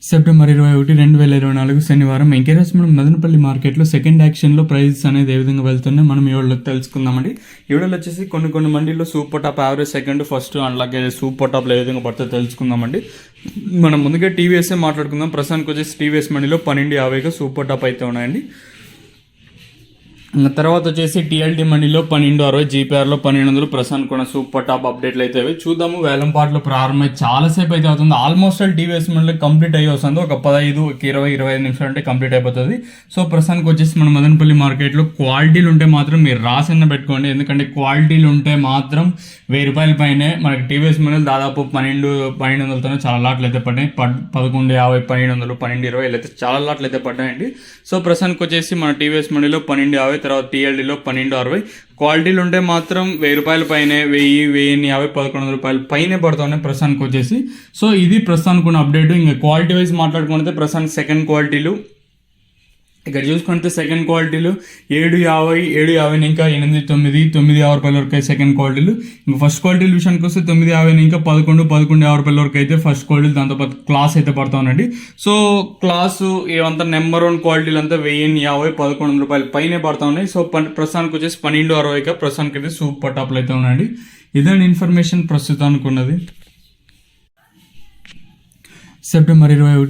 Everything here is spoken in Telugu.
సెప్టెంబర్ 21, 2024 శనివారం ఎంకేఎస్ మనం మదనపల్లి మార్కెట్లో సెకండ్ యాక్షన్లో ప్రైజెస్ అనేది ఏ విధంగా వెళ్తున్నాయి మనం ఈ వీడియోలో తెలుసుకుందామండి. ఈ వీడియోలో వచ్చేసి కొన్ని మండీలో super top average second first అలాగే సూపర్ టాప్లో ఏ విధంగా పడుతుందో తెలుసుకుందామండి. మనం ముందుగా టీవీఎస్ఏ మాట్లాడుకుందాం. ప్రస్తుతానికి వచ్చేసి టీవీఎస్ మండీలో 12.50గా సూపర్ టాప్ అయితే ఉన్నాయండి. తర్వాత వచ్చేసి టీఎల్టీ మండీలో 12.60, జీపీఆర్లో 1200 ప్రస్తుతానికి కూడా సూపర్ టాప్ అప్డేట్లు అయితే చూద్దాము. వేలంపాట్లో ప్రారంభమై చాలాసేపు అయితే అవుతుంది. ఆల్మోస్ట్ టీవీఎస్ మండీలో కంప్లీట్ అయ్యి వస్తుంది. ఒక 15-25 నిమిషాలు అంటే కంప్లీట్ అయిపోతుంది. సో ప్రస్తుతానికి వచ్చేసి మన మదనపల్లి మార్కెట్లో క్వాలిటీలు ఉంటే మాత్రం మీరు రాసన్న పెట్టుకోండి. ఎందుకంటే క్వాలిటీలు ఉంటే మాత్రం ₹1000 పైనే మనకి టీవీఎస్ మండీలు దాదాపు 1200-1200తోనే చాలా లాట్లు అయితే పడ్డాయి. 11.50, 1200, 12.20 అయితే చాలా లాట్లు అయితే పడ్డాయండి. సో ప్రస్తుతానికి వచ్చేసి మన టీవీఎస్ మండీలో 12.50, తర్వాత టీఎల్డీలో 12.60. క్వాలిటీలు ఉంటే మాత్రం ₹1000 పైనే, 1000, 1050, ₹1100 పైనే పడుతున్నాయి ప్రస్తుతానికి వచ్చేసి. సో ఇది ప్రస్తుతానికి ఉన్న అప్డేట్. ఇంకా క్వాలిటీ వైజ్ మాట్లాడుకుంటే ప్రస్తుతానికి సెకండ్ క్వాలిటీలు ఇక్కడ చూసుకుంటే సెకండ్ క్వాలిటీలు 7.50 ఇంకా 8.9 వరకు సెకండ్ క్వాలిటీలు. ఇంకా ఫస్ట్ క్వాలిటీల విషయానికి వస్తే 9.50 ఇంకా 11-11.50 వరకు అయితే ఫస్ట్ క్వాలిటీలు. దాంతోపాటు క్లాస్ అయితే పడతా ఉండండి. సో క్లాసు ఇవంతా నెంబర్ 1 క్వాలిటీలు అంతా 1050, ₹1100 పైనే పడతా ఉన్నాయి. సో ప్రస్తుతానికి వచ్చేసి 12.60 ప్రస్తుతానికి అయితే సూపర్ టాప్లు అయితే ఉన్నాయండి. ఇదండి ఇన్ఫర్మేషన్ ప్రస్తుతానికి ఉన్నది. సెప్టెంబర్ 21